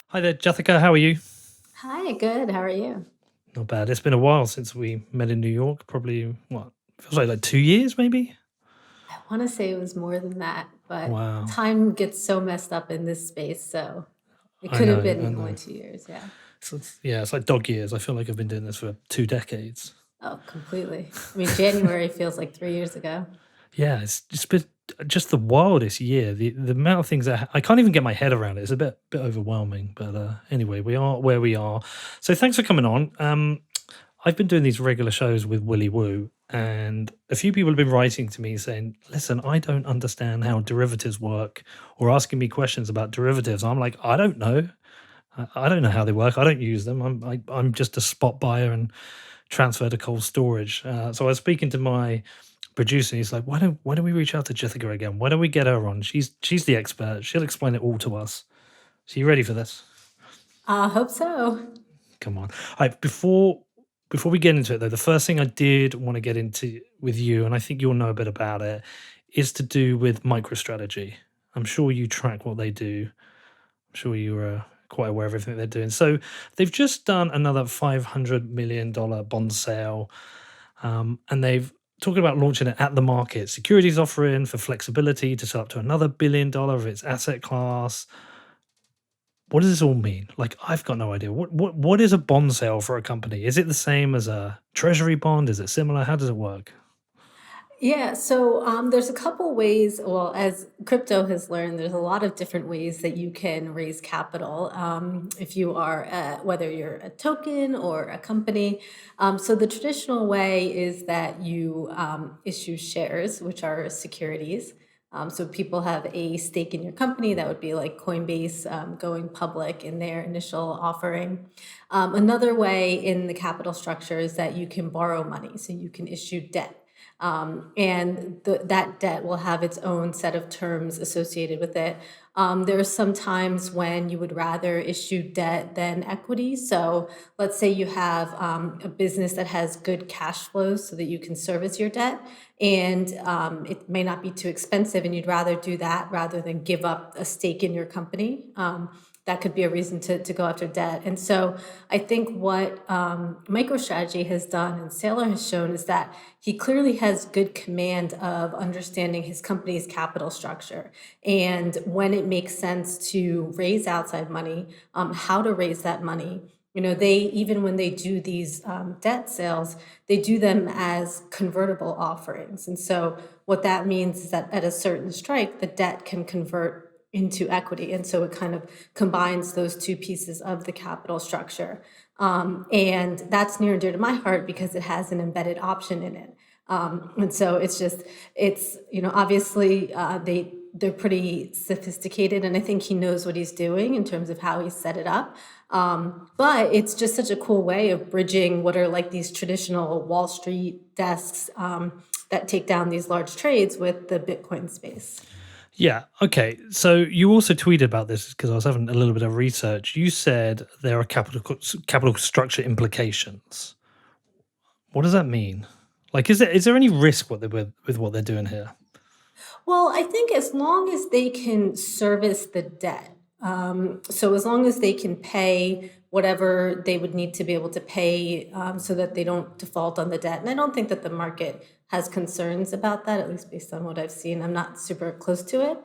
Hi there, Juthica. How are you? Hi, good. How are you? Not bad. It's been a while since we met in New York. Probably what feels like 2 years, maybe. I want to say it was more than that, but Wow. time gets so messed up in this space, so it I could have know. I been only know. 2 years. Yeah. Yeah, it's like dog years. I feel like I've been doing this for 2 decades. Oh, completely. I mean, January feels like 3 years ago. Yeah, it's been just the wildest year. The amount of things that I can't even get my head around it. It's a bit overwhelming. But anyway, we are where we are. So thanks for coming on. I've been doing these regular shows with Willy Woo, and a few people have been writing to me saying, "Listen, I don't understand how derivatives work," or asking me questions about derivatives. I'm like, I don't know. I don't know how they work. I don't use them. I'm just a spot buyer and transfer to cold storage. So I was speaking to my producer. And he's like, "Why don't we reach out to Jithica again? Why don't we get her on? She's the expert. She'll explain it all to us." So you ready for this? I hope so. Come on. Before we get into it though, the first thing I did want to get into with you, and I think you'll know a bit about it, is to do with Microstrategy. I'm sure you track what they do. I'm sure you're quite aware of everything they're doing. So they've just done another $500 million bond sale, and they've talking about launching an at the market securities offering for flexibility to sell up to another $1 billion of its asset class. What does this all mean? Like, I've got no idea. What is a bond sale for a company? Is it the same as a treasury bond? Is it similar? How does it work? Yeah, so there's a couple ways. Well, as crypto has learned, there's a lot of different ways that you can raise capital if you are, whether you're a token or a company. So the traditional way is that you issue shares, which are securities. So people have a stake in your company. That would be like Coinbase going public in their initial offering. Another way in the capital structure is that you can borrow money, so you can issue debt. And that debt will have its own set of terms associated with it. There are some times when you would rather issue debt than equity. So let's say you have a business that has good cash flows so that you can service your debt, and it may not be too expensive, and you'd rather do that rather than give up a stake in your company. That could be a reason to go after debt. And so I think what MicroStrategy has done and Saylor has shown is that he clearly has good command of understanding his company's capital structure and when it makes sense to raise outside money, how to raise that money. You know, they even when they do these debt sales, they do them as convertible offerings. And so what that means is that at a certain strike, the debt can convert into equity. And so it kind of combines those two pieces of the capital structure. And that's near and dear to my heart because it has an embedded option in it. And so obviously they're pretty sophisticated, and I think he knows what he's doing in terms of how he set it up. But it's just such a cool way of bridging what are like these traditional Wall Street desks that take down these large trades with the Bitcoin space. Yeah. Okay. So you also tweeted about this because I was having a little bit of research. You said there are capital structure implications. What does that mean? Like, is there any risk with what they're doing here? Well, I think as long as they can service the debt, so as long as they can pay whatever they would need to be able to pay so that they don't default on the debt. And I don't think that the market has concerns about that, at least based on what I've seen. I'm not super close to it.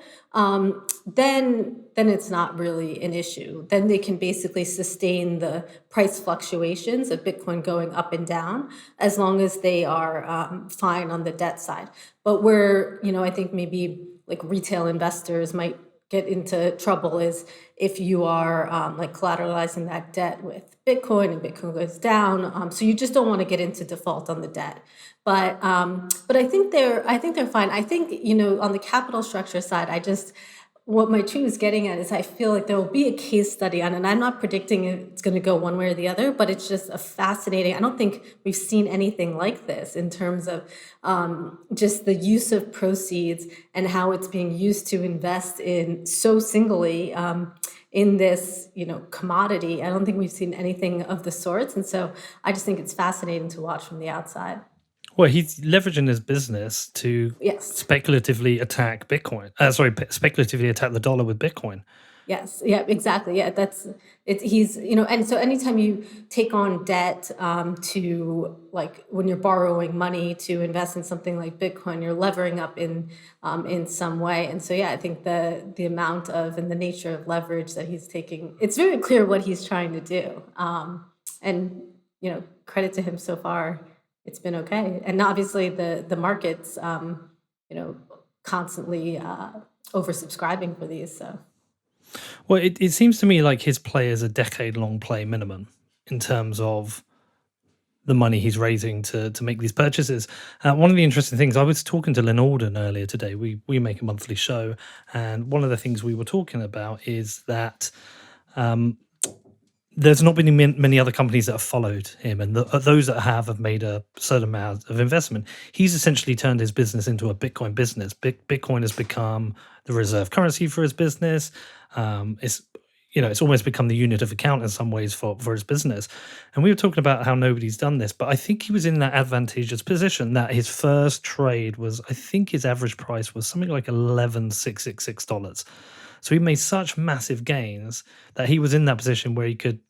Then it's not really an issue. Then they can basically sustain the price fluctuations of Bitcoin going up and down as long as they are fine on the debt side. But where, I think maybe like retail investors might get into trouble is if you are like collateralizing that debt with Bitcoin and Bitcoin goes down. So you just don't want to get into default on the debt. But I think they're fine. I think, on the capital structure side, what my tweet was getting at is I feel like there will be a case study on it. And I'm not predicting it's going to go one way or the other, but it's just a fascinating. I don't think we've seen anything like this in terms of just the use of proceeds and how it's being used to invest in so singly in this, commodity. I don't think we've seen anything of the sorts. And so I just think it's fascinating to watch from the outside. Well, he's leveraging his business to Yes. speculatively attack Bitcoin. Speculatively attack the dollar with Bitcoin. Yes. Yeah, exactly. Yeah, that's it. He's, and so anytime you take on debt, to like when you're borrowing money to invest in something like Bitcoin, you're levering up in some way. And so, yeah, I think the amount of and the nature of leverage that he's taking, it's very clear what he's trying to do. And, credit to him so far, it's been okay. And obviously the markets, you know, constantly oversubscribing for these. So. Well, it seems to me like his play is a decade-long play minimum in terms of the money he's raising to make these purchases. One of the interesting things, I was talking to Lynn Alden earlier today. We make a monthly show, and one of the things we were talking about is that there's not been many other companies that have followed him, and those that have made a certain amount of investment. He's essentially turned his business into a Bitcoin business. Bitcoin has become the reserve currency for his business. It's almost become the unit of account in some ways for his business. And we were talking about how nobody's done this, but I think he was in that advantageous position that his first trade was, I think his average price was something like $11,666. So he made such massive gains that he was in that position where he could,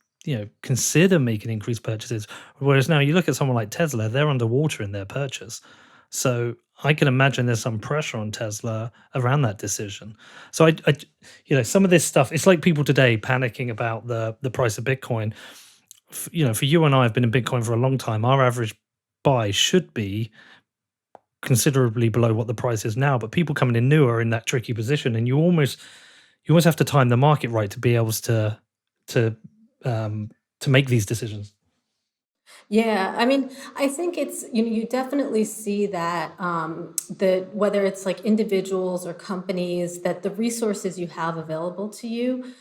consider making increased purchases. Whereas now you look at someone like Tesla, they're underwater in their purchase. So I can imagine there's some pressure on Tesla around that decision. So some of this stuff, it's like people today panicking about the price of Bitcoin. For you and I have been in Bitcoin for a long time. Our average buy should be considerably below what the price is now, but people coming in new are in that tricky position, and you almost have to time the market right to be able to make these decisions. Yeah, I mean, I think it's, you definitely see that that whether it's like individuals or companies, that the resources you have available to you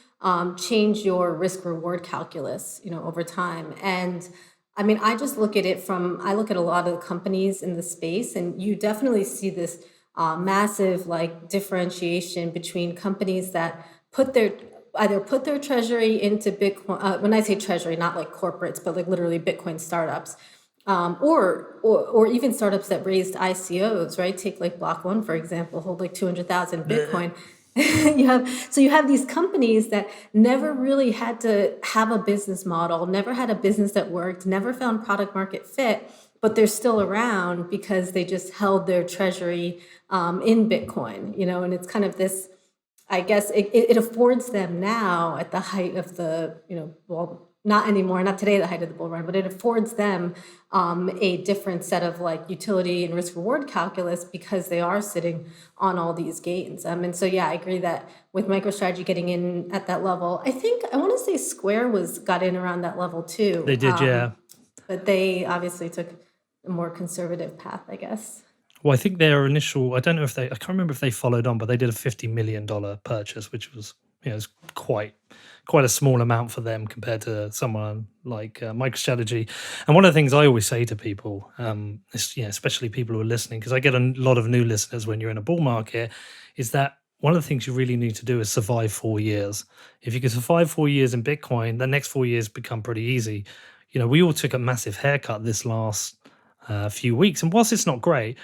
change your risk reward calculus, over time. And I mean, I look at a lot of the companies in the space, and you definitely see this massive like differentiation between companies that put their either put their treasury into Bitcoin. When I say treasury, not like corporates, but like literally Bitcoin startups, or even startups that raised ICOs, right? Take like Block One, for example, hold like 200,000 Bitcoin. You have these companies that never really had to have a business model, never had a business that worked, never found product market fit, but they're still around because they just held their treasury in Bitcoin, and it's kind of this, I guess it affords them now at the height of the, well, not anymore, not today, the height of the bull run, but it affords them a different set of like utility and risk reward calculus because they are sitting on all these gains. And so, yeah, I agree that with MicroStrategy getting in at that level, I want to say Square got in around that level too. They did, yeah. But they obviously took a more conservative path, I guess. Well, I think their initial, I can't remember if they followed on, but they did a $50 million purchase, which was, it's quite a small amount for them compared to someone like MicroStrategy. And one of the things I always say to people, especially people who are listening, because I get a lot of new listeners when you're in a bull market, is that one of the things you really need to do is survive 4 years. If you can survive 4 years in Bitcoin, the next 4 years become pretty easy. We all took a massive haircut this last few weeks, and whilst it's not great,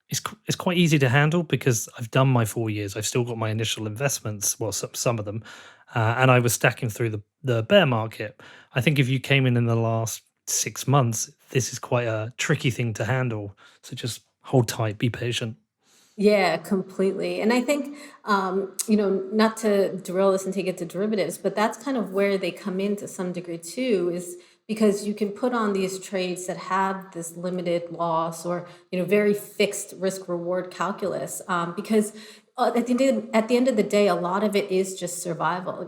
it's quite easy to handle because I've done my 4 years. I've still got my initial investments, well, some of them, and I was stacking through the bear market. I think if you came in the last 6 months, this is quite a tricky thing to handle. So just hold tight, be patient. Yeah, completely. And I think, not to derail this and take it to derivatives, but that's kind of where they come in to some degree too, is because you can put on these trades that have this limited loss or, very fixed risk reward calculus. Because at the end of the day, a lot of it is just survival.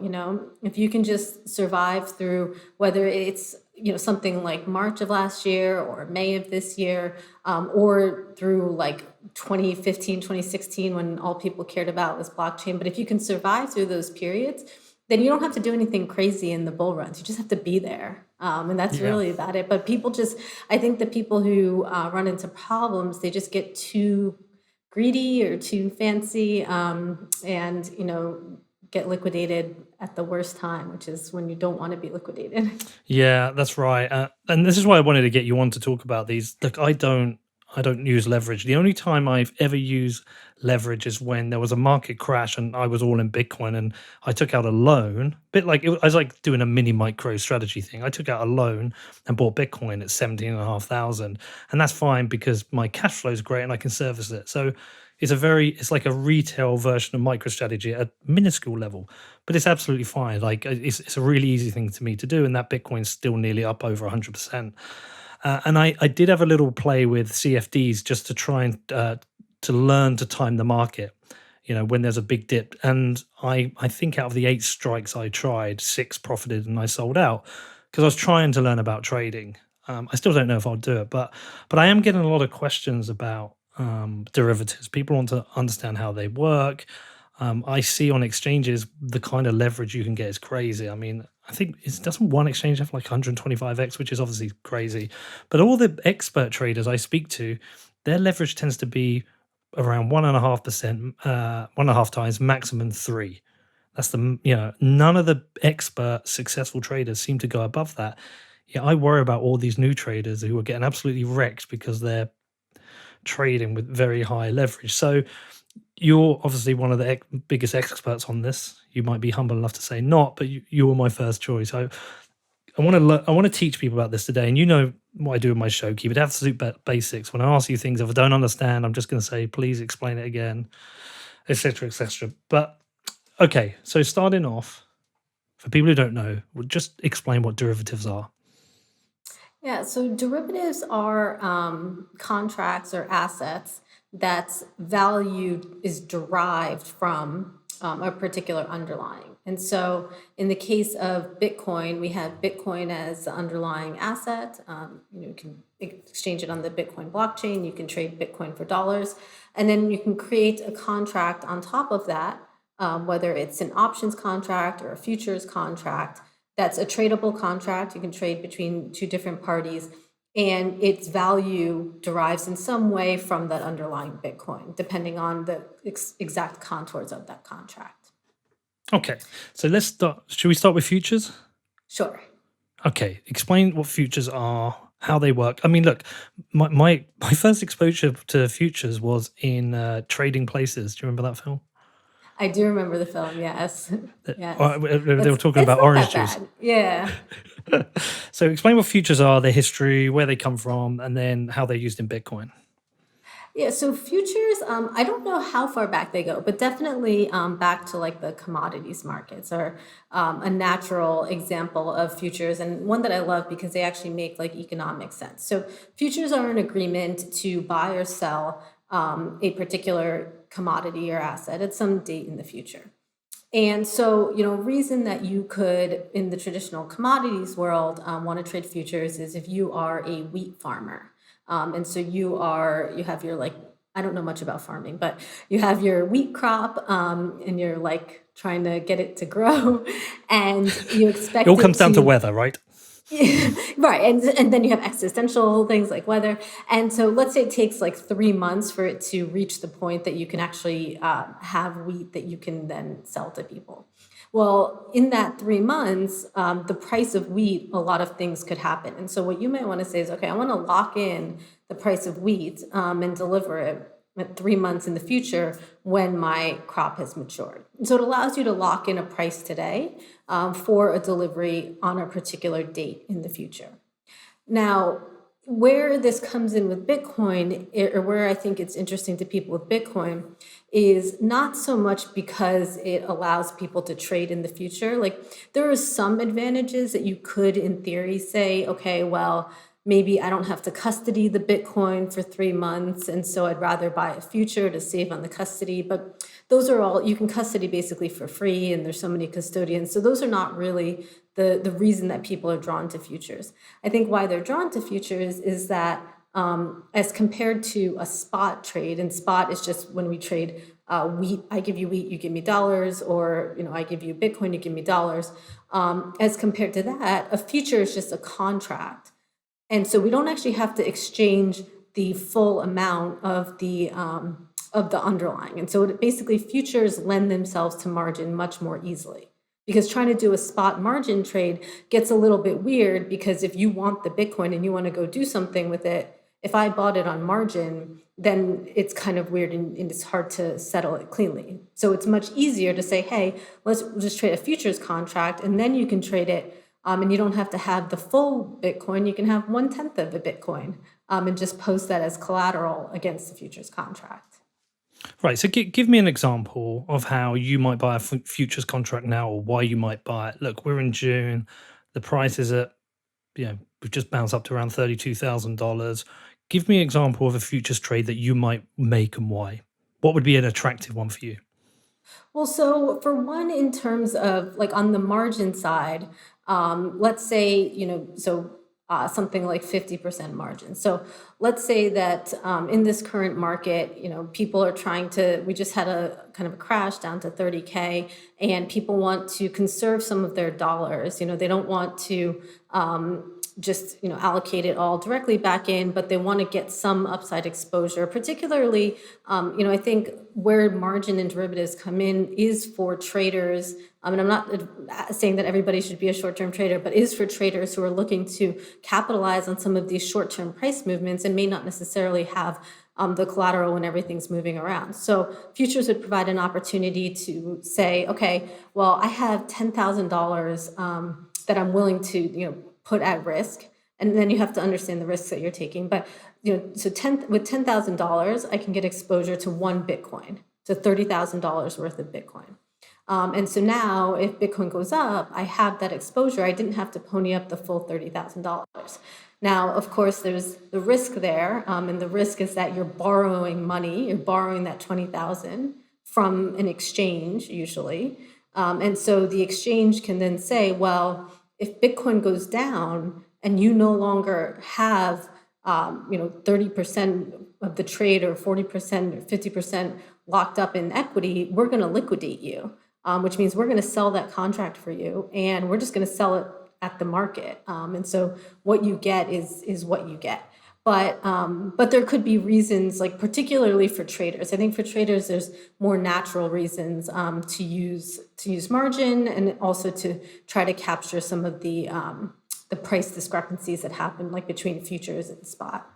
If you can just survive through whether it's, something like March of last year or May of this year, or through like 2015, 2016, when all people cared about was blockchain. But if you can survive through those periods, then you don't have to do anything crazy in the bull runs. You just have to be there. And that's really about it. But I think the people who run into problems, they just get too greedy or too fancy, and, get liquidated at the worst time, which is when you don't want to be liquidated. Yeah, that's right. And this is why I wanted to get you on to talk about these. Look, I don't don't use leverage. The only time I've ever used leverage is when there was a market crash and I was all in Bitcoin and I took out a loan, bit like I was like doing a mini micro strategy thing. I took out a loan and bought Bitcoin at 17,500, and that's fine because my cash flow is great and I can service it. So it's like a retail version of MicroStrategy at a minuscule level, but it's absolutely fine. Like it's a really easy thing to me to do, and that Bitcoin's still nearly up over 100%. And I did have a little play with CFDs just to try and to learn to time the market, when there's a big dip. And I think out of the 8 strikes I tried, 6 profited and I sold out because I was trying to learn about trading. I still don't know if I'll do it, but I am getting a lot of questions about derivatives. People want to understand how they work. I see on exchanges the kind of leverage you can get is crazy. I mean, I think doesn't one exchange have like 125x, which is obviously crazy. But all the expert traders I speak to, their leverage tends to be around 1.5%, 1.5 times, maximum 3. That's none of the expert successful traders seem to go above that. Yeah, I worry about all these new traders who are getting absolutely wrecked because they're trading with very high leverage. So you're obviously one of the biggest experts on this. You might be humble enough to say not, but you were my first choice. I want to teach people about this today, and you know what I do in my show. Keep it absolute basics. When I ask you things, if I don't understand, I'm just going to say, please explain it again, etc., etc. But okay, so starting off, for people who don't know, we'll just explain what derivatives are. Yeah, so derivatives are contracts or assets that's value is derived from a particular underlying. And so in the case of Bitcoin, we have Bitcoin as the underlying asset. You can exchange it on the Bitcoin blockchain. You can trade Bitcoin for dollars. And then you can create a contract on top of that, whether it's an options contract or a futures contract. That's a tradable contract. You can trade between 2 different parties, and its value derives in some way from that underlying Bitcoin, depending on the exact contours of that contract. Okay, so let's start. Should we start with futures? Sure. Okay, explain what futures are, how they work. I mean, look, my first exposure to futures was in Trading Places. Do you remember that film? I do remember the film, yes. Yes. They were talking It's about not orange that juice. bad. Yeah. So explain what futures are, their history, where they come from, and then how they're used in Bitcoin. Yeah, so futures, I don't know how far back they go, but definitely back to like the commodities markets are a natural example of futures, and one that I love because they actually make like economic sense. So futures are an agreement to buy or sell a particular commodity or asset at some date in the future. And so, reason that you could, in the traditional commodities world, want to trade futures is if you are a wheat farmer. And so you have your like, I don't know much about farming, but you have your wheat crop and you're like trying to get it to grow and you It expect all it comes down to to. weather, right? Right. And then you have existential things like weather. And so let's say it takes like 3 months for it to reach the point that you can actually have wheat that you can then sell to people. Well, in that 3 months, the price of wheat, a lot of things could happen. And so what you might want to say is, okay, I want to lock in the price of wheat and deliver it at 3 months in the future when my crop has matured. And so it allows you to lock in a price today for a delivery on a particular date in the future. Now, where this comes in with Bitcoin, or where I think it's interesting to people with Bitcoin, is not so much because it allows people to trade in the future. Like, there are some advantages that you could, in theory, say, okay, well, maybe I don't have to custody the Bitcoin for 3 months, and so I'd rather buy a future to save on the custody. But those are all, you can custody basically for free, and there's so many custodians. So those are not really the reason that people are drawn to futures. I think why they're drawn to futures is that as compared to a spot trade, and spot is just when we trade wheat, I give you wheat, you give me dollars, or I give you Bitcoin, you give me dollars. As compared to that, a future is just a contract. And so we don't actually have to exchange the full amount of the underlying. And so basically futures lend themselves to margin much more easily, because trying to do a spot margin trade gets a little bit weird, because if you want the Bitcoin and you want to go do something with it, If I bought it on margin, then it's kind of weird and it's hard to settle it cleanly. So it's much easier to say, hey, let's just trade a futures contract, and then you can trade it, and you don't have to have the full Bitcoin. You can have 1/10 of the Bitcoin, and just post that as collateral against the futures contract. Right. So give me an example of how you might buy a futures contract now, or why you might buy it. Look, we're in June. The price is at, we've just bounced up to around $32,000. Give me an example of a futures trade that you might make and why. What would be an attractive one for you? Well, so for one, in terms of like on the margin side, let's say, something like 50% margin. So let's say that in this current market, people are we just had a kind of a crash down to 30K, and people want to conserve some of their dollars. They don't want to just allocate it all directly back in, but they want to get some upside exposure. Particularly, I think where margin and derivatives come in is for traders. And I'm not saying that everybody should be a short-term trader, but is for traders who are looking to capitalize on some of these short-term price movements and may not necessarily have the collateral when everything's moving around. So futures would provide an opportunity to say, okay, well, I have $10,000 that I'm willing to put at risk, and then you have to understand the risks that you're taking. But so with $10,000, I can get exposure to one Bitcoin, to $30,000 worth of Bitcoin. And so now, if Bitcoin goes up, I have that exposure. I didn't have to pony up the full $30,000. Now, of course, there's the risk there, and the risk is that you're borrowing money. You're borrowing that 20,000 from an exchange, usually, and so the exchange can then say, well, if Bitcoin goes down and you no longer have 30% of the trade, or 40% or 50% locked up in equity, we're going to liquidate you, which means we're going to sell that contract for you, and we're just going to sell it at the market. And so what you get is what you get. But there could be reasons, like particularly for traders. I think for traders, there's more natural reasons to use margin, and also to try to capture some of the price discrepancies that happen, like between futures and spot.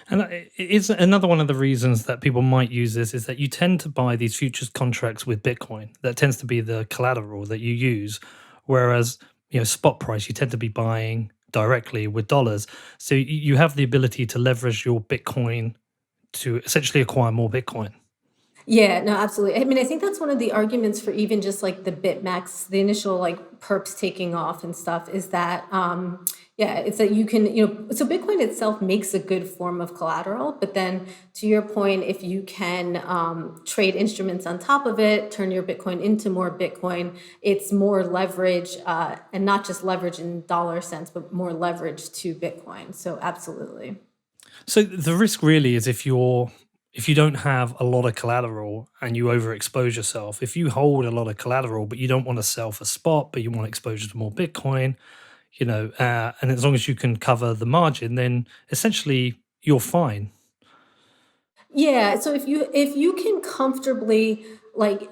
And it's another one of the reasons that people might use this is that you tend to buy these futures contracts with Bitcoin. That tends to be the collateral that you use, whereas spot price you tend to be buying directly with dollars. So you have the ability to leverage your Bitcoin to essentially acquire more Bitcoin. Yeah, no, absolutely. I mean, I think that's one of the arguments for even just like the BitMEX, the initial like perps taking off and stuff, is that yeah, it's that you can, so Bitcoin itself makes a good form of collateral, but then to your point, if you can trade instruments on top of it, turn your Bitcoin into more Bitcoin, it's more leverage, and not just leverage in dollar sense, but more leverage to Bitcoin. So absolutely. So the risk really is if you don't have a lot of collateral and you overexpose yourself. If you hold a lot of collateral but you don't want to sell for spot, but you want exposure to more Bitcoin, and as long as you can cover the margin, then essentially you're fine. Yeah, so if you can comfortably, like,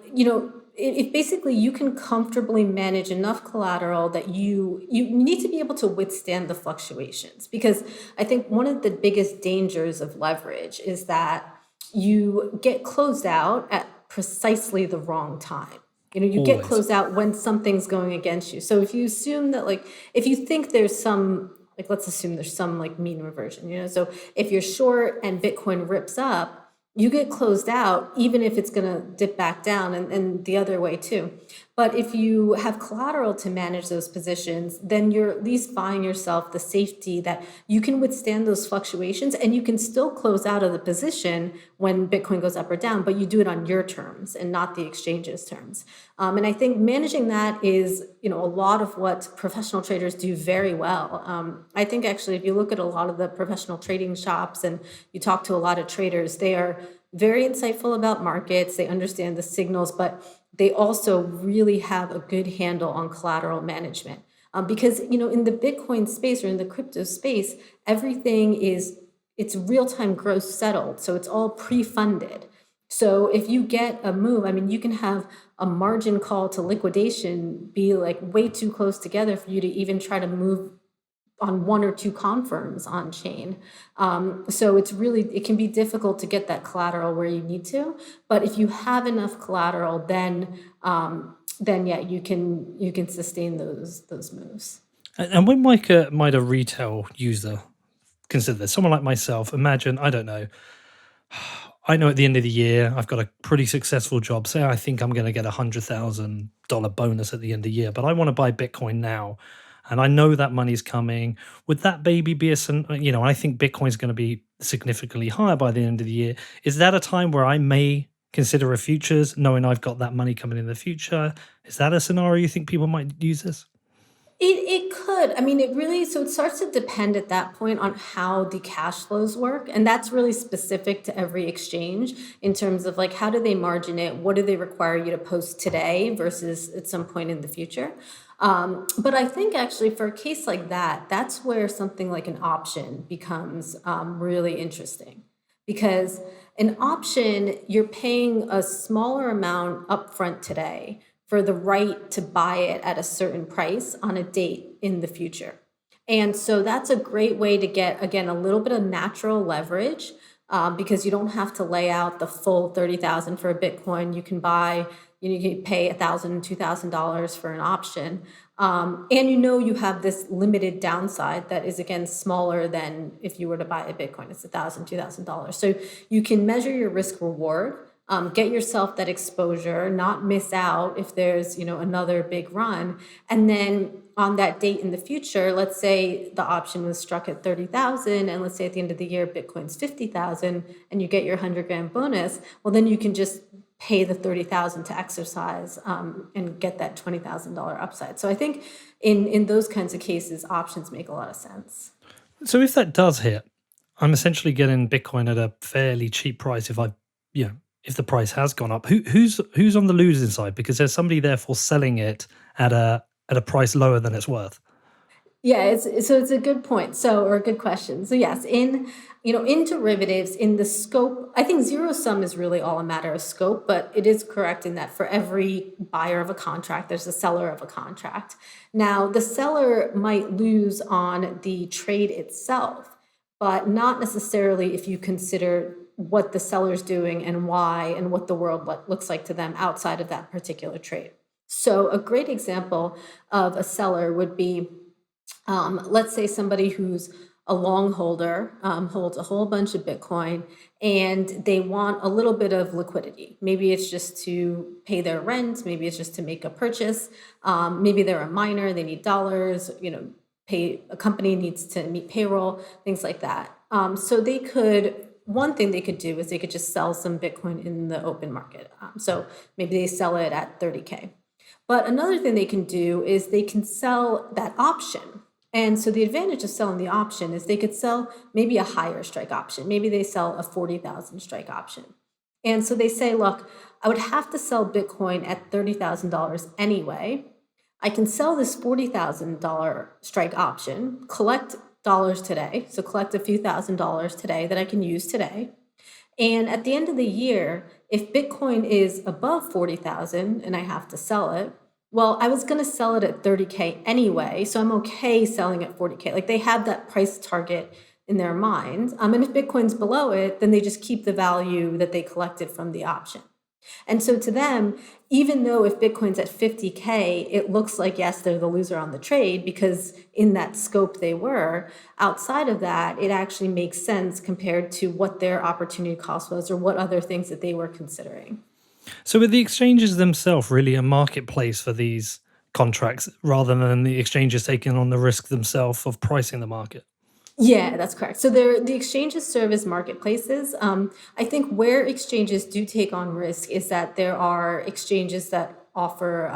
if basically you can comfortably manage enough collateral that you need to be able to withstand the fluctuations, because I think one of the biggest dangers of leverage is that you get closed out at precisely the wrong time. You get Always. closed out when something's going against you. So if you assume that, like, if you think there's some, like, let's assume there's some like mean reversion, so if you're short and Bitcoin rips up, you get closed out, even if it's going to dip back down, and the other way too. But if you have collateral to manage those positions, then you're at least buying yourself the safety that you can withstand those fluctuations, and you can still close out of the position when Bitcoin goes up or down, but you do it on your terms and not the exchange's terms. And I think managing that is, a lot of what professional traders do very well. I think actually, if you look at a lot of the professional trading shops and you talk to a lot of traders, they are very insightful about markets. They understand the signals, but they also really have a good handle on collateral management. Because, in the Bitcoin space or in the crypto space, everything it's real-time gross settled. So it's all pre-funded. So if you get a move, I mean, you can have a margin call to liquidation be like way too close together for you to even try to move on one or two confirms on chain. So it can be difficult to get that collateral where you need to. But if you have enough collateral, then yeah, you can sustain those moves. And when might a retail user consider this? Someone like myself, imagine, I don't know, I know at the end of the year, I've got a pretty successful job. Say I think I'm going to get $100,000 bonus at the end of the year, but I want to buy Bitcoin now. And I know that money's coming. Would that baby be I think Bitcoin's going to be significantly higher by the end of the year. Is that a time where I may consider a futures, knowing I've got that money coming in the future? Is that a scenario you think people might use this? It could. I mean, it starts to depend at that point on how the cash flows work. And that's really specific to every exchange in terms of like, how do they margin it? What do they require you to post today versus at some point in the future? But I think actually for a case like that, that's where something like an option becomes really interesting. Because an option, you're paying a smaller amount upfront today for the right to buy it at a certain price on a date in the future. And so that's a great way to get, again, a little bit of natural leverage because you don't have to lay out the full 30,000 for a Bitcoin. You can you can pay $1,000, $2,000 for an option. And you have this limited downside that is, again, smaller than if you were to buy a Bitcoin. It's $1,000, $2,000. So you can measure your risk reward, get yourself that exposure, not miss out if there's, another big run. And then on that date in the future, let's say the option was struck at 30,000, and let's say at the end of the year, Bitcoin's 50,000, and you get your 100 grand bonus. Well, then you can just pay the 30,000 to exercise and get that $20,000 upside. So I think in those kinds of cases, options make a lot of sense. So if that does hit, I'm essentially getting Bitcoin at a fairly cheap price if the price has gone up. Who's on the losing side? Because there's somebody therefore selling it at a price lower than it's worth. Yeah, it's a good point. Or a good question. So yes, in derivatives, in the scope, I think zero sum is really all a matter of scope, but it is correct in that for every buyer of a contract, there's a seller of a contract. Now, the seller might lose on the trade itself, but not necessarily if you consider what the seller's doing and why and what the world looks like to them outside of that particular trade. So a great example of a seller would be, let's say somebody who's a long holder holds a whole bunch of Bitcoin and they want a little bit of liquidity. Maybe it's just to pay their rent. Maybe it's just to make a purchase. Maybe they're a miner. They need dollars, pay a company needs to meet payroll, things like that. So one thing they could do is they could just sell some Bitcoin in the open market. So maybe they sell it at 30K. But another thing they can do is they can sell that option. And so the advantage of selling the option is they could sell maybe a higher strike option. Maybe they sell a 40,000 strike option. And so they say, look, I would have to sell Bitcoin at $30,000 anyway. I can sell this $40,000 strike option, collect dollars today. So collect a few $1,000s today that I can use today. And at the end of the year, if Bitcoin is above 40,000 and I have to sell it, well, I was going to sell it at 30K anyway, so I'm okay selling at 40K. Like they have that price target in their mind. And if Bitcoin's below it, then they just keep the value that they collected from the option. And so to them, even though if Bitcoin's at 50K, it looks like, yes, they're the loser on the trade because in that scope they were. Outside of that, it actually makes sense compared to what their opportunity cost was or what other things that they were considering. So are the exchanges themselves really a marketplace for these contracts rather than the exchanges taking on the risk themselves of pricing the market? Yeah, that's correct. So the exchanges serve as marketplaces. I think where exchanges do take on risk is that there are exchanges that offer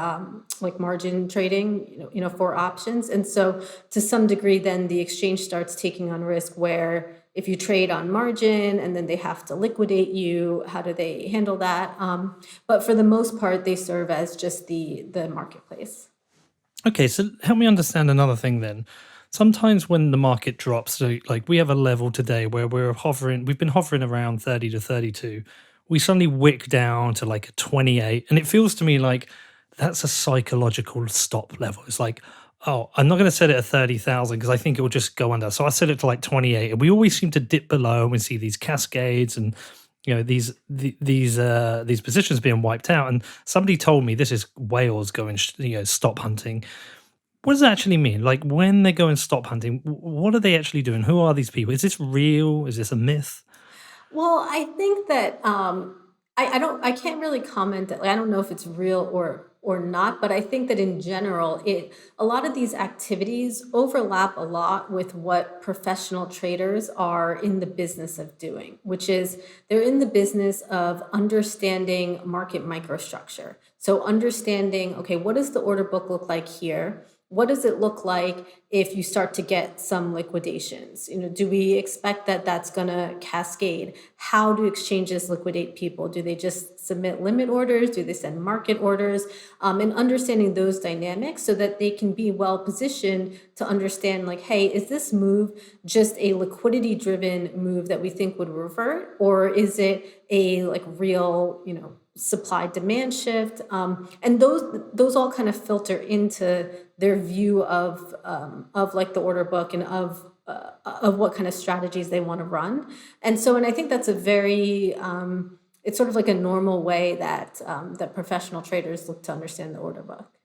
like margin trading, for options. And so to some degree, then the exchange starts taking on risk where if you trade on margin and then they have to liquidate you, how do they handle that? But for the most part, they serve as just the marketplace. Okay, so help me understand another thing then. Sometimes when the market drops, so like we have a level today where we've been hovering around 30 to 32. We suddenly wick down to like a 28. And it feels to me like that's a psychological stop level. It's like, Oh, I'm not going to set it at 30,000 because I think it will just go under. So I set it to like 28, and we always seem to dip below, and we see these cascades and these positions being wiped out. And somebody told me this is whales going stop hunting. What does that actually mean? Like when they go and stop hunting, what are they actually doing? Who are these people? Is this real? Is this a myth? Well, I think that I can't really comment that, like, I don't know if it's real or not, but I think that in general, it a lot of these activities overlap a lot with what professional traders are in the business of doing, which is they're in the business of understanding market microstructure. So understanding, okay, what does the order book look like here? What does it look like if you start to get some liquidations? Do we expect that that's going to cascade? How do exchanges liquidate people? Do they just submit limit orders? Do they send market orders? And understanding those dynamics so that they can be well positioned to understand, like, hey, is this move just a liquidity driven move that we think would revert, or is it a like real, supply demand shift? And those all kind of filter into their view of like the order book and of what kind of strategies they want to run. And I think that's a very it's sort of like a normal way that professional traders look to understand the order book.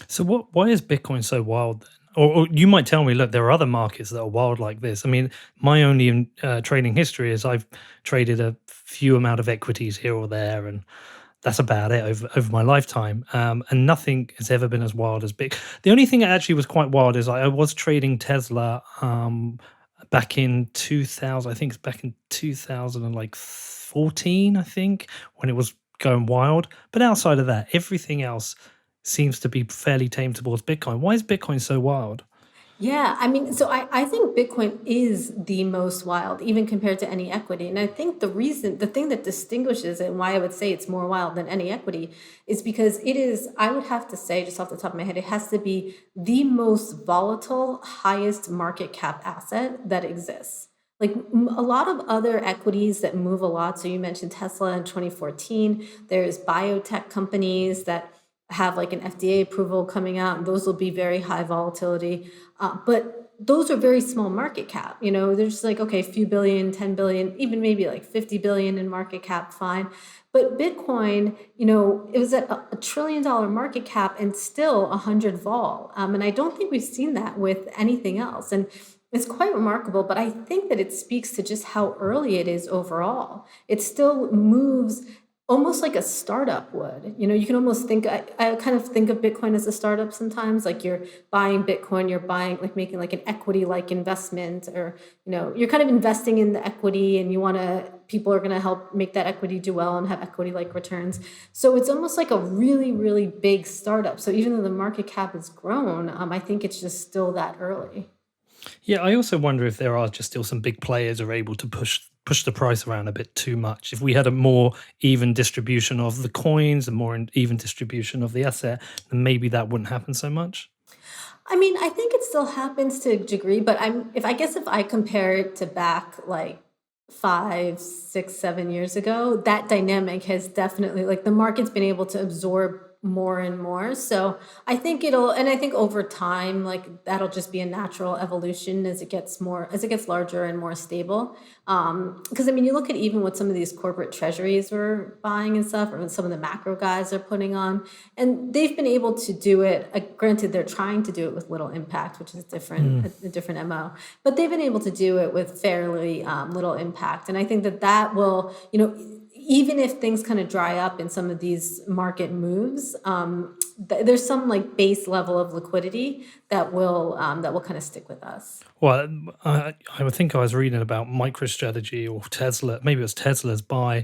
So why is Bitcoin so wild then? Or you might tell me, look, there are other markets that are wild like this. I mean, my only trading history is I've traded a few amount of equities here or there, and that's about it over my lifetime. And nothing has ever been as wild as big. The only thing that actually was quite wild is I was trading Tesla back in 2000. I think it's back in 2014. I think when it was going wild. But outside of that, everything else seems to be fairly tame towards Bitcoin. Why is Bitcoin so wild? Yeah, I mean, so I think Bitcoin is the most wild, even compared to any equity. And I think the thing that distinguishes it and why I would say it's more wild than any equity is because it is, I would have to say, just off the top of my head, it has to be the most volatile, highest market cap asset that exists. Like a lot of other equities that move a lot. So you mentioned Tesla in 2014. There's biotech companies that have like an FDA approval coming out, and those will be very high volatility. But those are very small market cap. They're just like, okay, a few billion, 10 billion, even maybe like 50 billion in market cap, fine. But Bitcoin, it was at a $1 trillion market cap and still 100 vol. And I don't think we've seen that with anything else. And it's quite remarkable, but I think that it speaks to just how early it is overall. It still moves almost like a startup would. You can almost think, I kind of think of Bitcoin as a startup sometimes, like you're buying Bitcoin, you're buying, like making like an equity like investment, or, you're kind of investing in the equity and people are going to help make that equity do well and have equity like returns. So it's almost like a really, really big startup. So even though the market cap has grown, I think it's just still that early. Yeah, I also wonder if there are just still some big players who are able to push the price around a bit too much. If we had a more even distribution of the coins, a more even distribution of the asset, then maybe that wouldn't happen so much. I mean, I think it still happens to a degree, but if I compare it to back like 5, 6, 7 years ago, that dynamic has definitely, like, the market's been able to absorb more and more. So I think over time, like, that'll just be a natural evolution as it gets larger and more stable. Because I mean, you look at even what some of these corporate treasuries were buying and stuff, or what some of the macro guys are putting on, and they've been able to do it. Granted, they're trying to do it with little impact, which is Mm. a different MO, but they've been able to do it with fairly little impact. And I think that will, even if things kind of dry up in some of these market moves, there's some like base level of liquidity that will kind of stick with us. Well, I would think I was reading about MicroStrategy or Tesla. Maybe it was Tesla's buy.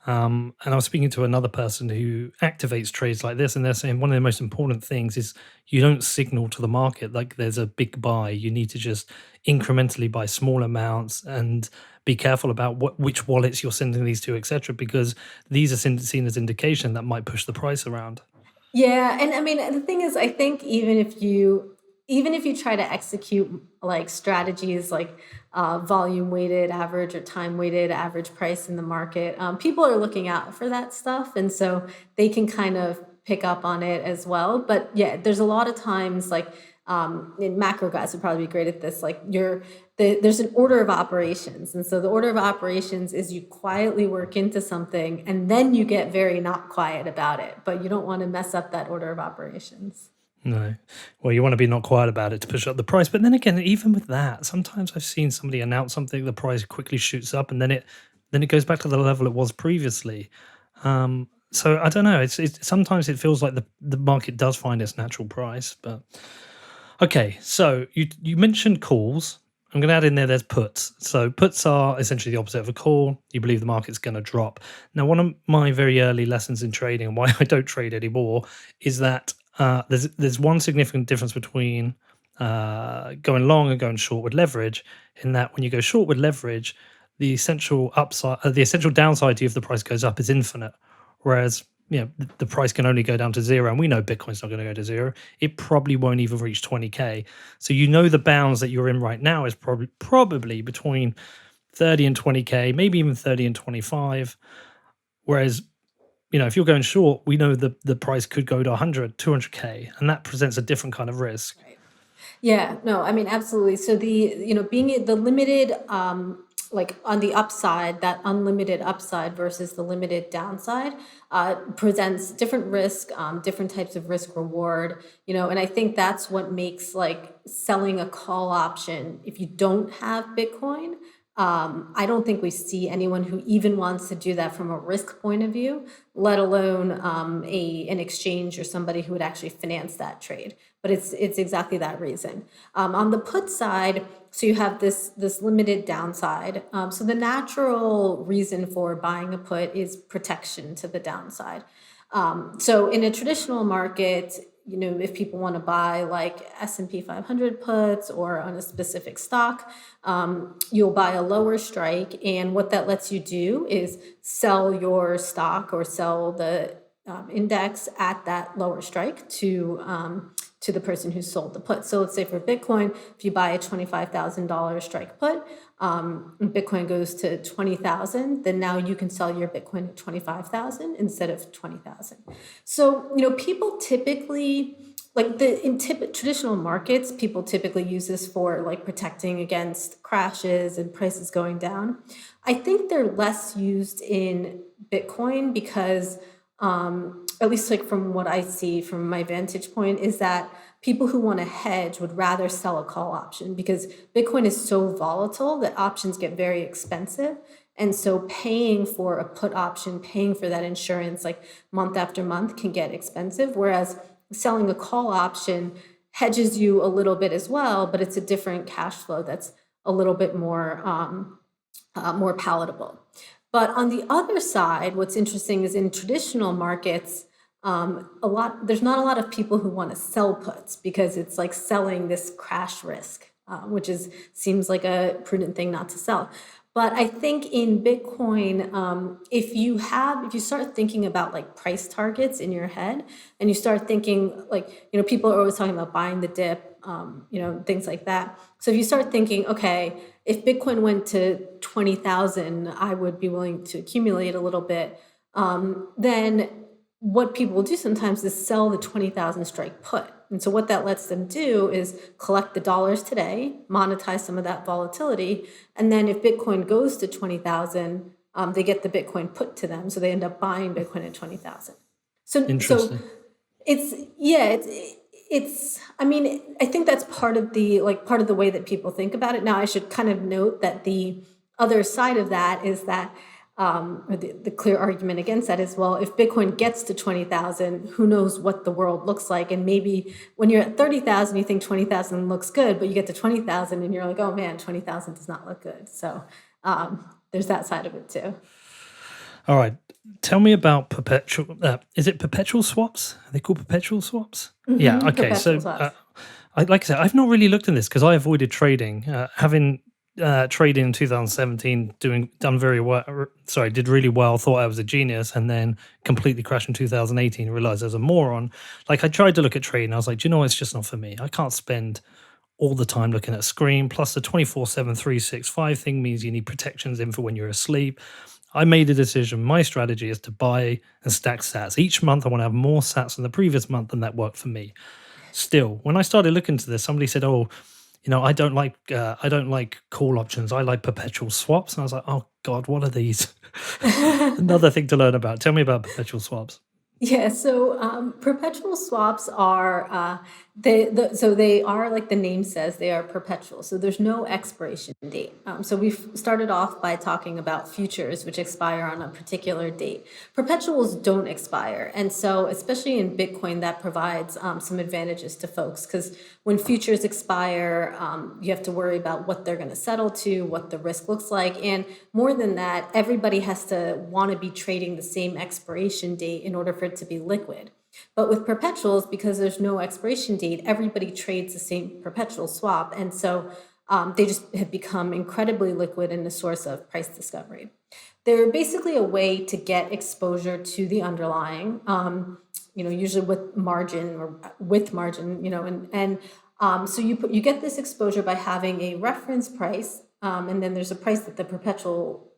And I was speaking to another person who activates trades like this, and they're saying one of the most important things is you don't signal to the market like there's a big buy. You need to just incrementally buy small amounts and be careful about which wallets you're sending these to, etc. Because these are seen as indication that might push the price around. Yeah, and I mean, the thing is, I think even if you try to execute like strategies like volume weighted average or time weighted average price in the market, people are looking out for that stuff, and so they can kind of pick up on it as well. But yeah, there's a lot of times like In macro guys would probably be great at this. Like there's an order of operations. And so the order of operations is you quietly work into something and then you get very not quiet about it, but you don't want to mess up that order of operations. No. Well, you want to be not quiet about it to push up the price. But then again, even with that, sometimes I've seen somebody announce something, the price quickly shoots up, and then it goes back to the level it was previously. So I don't know. It's sometimes it feels like the market does find its natural price. But okay, so you mentioned calls. I'm going to add in there's puts. So puts are essentially the opposite of a call. You believe the market's going to drop. Now, one of my very early lessons in trading and why I don't trade anymore is that there's one significant difference between going long and going short with leverage. In that, when you go short with leverage, the essential downside to you if the price goes up is infinite, whereas the price can only go down to zero, and we know Bitcoin's not going to go to zero. It probably won't even reach 20K. So the bounds that you're in right now is probably between 30 and 20K, maybe even 30 and 25. Whereas if you're going short, we know the price could go to 100, 200K, and that presents a different kind of risk. Right. Yeah, no, I mean, absolutely. So being the limited, like on the upside, that unlimited upside versus the limited downside presents different risk, different types of risk reward, and I think that's what makes like selling a call option if you don't have Bitcoin. I don't think we see anyone who even wants to do that from a risk point of view, let alone an exchange or somebody who would actually finance that trade. But it's exactly that reason. On the put side, so you have this limited downside. So the natural reason for buying a put is protection to the downside. So in a traditional market, if people want to buy like S&P 500 puts or on a specific stock, you'll buy a lower strike. And what that lets you do is sell your stock or sell the index at that lower strike to the person who sold the put. So let's say for Bitcoin, if you buy a $25,000 strike put, Bitcoin goes to 20,000, then now you can sell your Bitcoin at 25,000 instead of 20,000. So, people typically, like in traditional markets, people typically use this for like protecting against crashes and prices going down. I think they're less used in Bitcoin because at least like from what I see from my vantage point, is that people who want to hedge would rather sell a call option because Bitcoin is so volatile that options get very expensive. And so paying for a put option, paying for that insurance like month after month can get expensive. Whereas selling a call option hedges you a little bit as well, but it's a different cash flow that's a little bit more palatable. But on the other side, what's interesting is in traditional markets, there's not a lot of people who want to sell puts because it's like selling this crash risk, which seems like a prudent thing not to sell. But I think in Bitcoin, if you start thinking about like price targets in your head, and you start thinking like, people are always talking about buying the dip, things like that. So if you start thinking, okay, if Bitcoin went to 20,000, I would be willing to accumulate a little bit. Then what people will do sometimes is sell the 20,000 strike put. And so what that lets them do is collect the dollars today, monetize some of that volatility. And then if Bitcoin goes to 20,000, they get the Bitcoin put to them. So they end up buying Bitcoin at 20,000. Interesting. I mean, I think that's part of the way that people think about it. Now, I should kind of note that the other side of that is that or the clear argument against that is, well, if Bitcoin gets to 20,000, who knows what the world looks like? And maybe when you're at 30,000, you think 20,000 looks good, but you get to 20,000 and you're like, oh man, 20,000 does not look good. So there's that side of it too. All right. Tell me about perpetual. Is it perpetual swaps? Are they called perpetual swaps? Mm-hmm. Yeah. Okay. Perpetual swaps. Like I said, I've not really looked in this because I avoided trading. Having traded in 2017, done very well. Sorry, did really well. Thought I was a genius, and then completely crashed in 2018. Realized I was a moron. Like I tried to look at trading. I was like, do you know what? It's just not for me. I can't spend all the time looking at a screen. Plus, the 24/7, 365 thing means you need protections in for when you're asleep. I made a decision. My strategy is to buy and stack sats. Each month, I want to have more sats than the previous month, and that worked for me. still. When I started looking into this, somebody said, "Oh, I don't like call options. I like perpetual swaps." And I was like, "Oh God, what are these?" Another thing to learn about. Tell me about perpetual swaps. Yeah, so perpetual swaps are so they are, like the name says, they are perpetual. So there's no expiration date. So we've started off by talking about futures, which expire on a particular date. Perpetuals don't expire, and so especially in Bitcoin, that provides some advantages to folks, because when futures expire, you have to worry about what they're going to settle to, what the risk looks like, and more than that, everybody has to want to be trading the same expiration date in order for it to be liquid. But with perpetuals, because there's no expiration date, everybody trades the same perpetual swap. And so they just have become incredibly liquid and a source of price discovery. They're basically a way to get exposure to the underlying, usually with margin, so you get this exposure by having a reference price, and then there's a price that the perpetual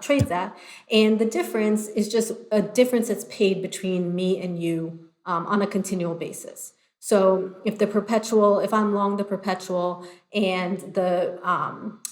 trades at, and the difference is just a difference that's paid between me and you on a continual basis. So if I'm long the perpetual and the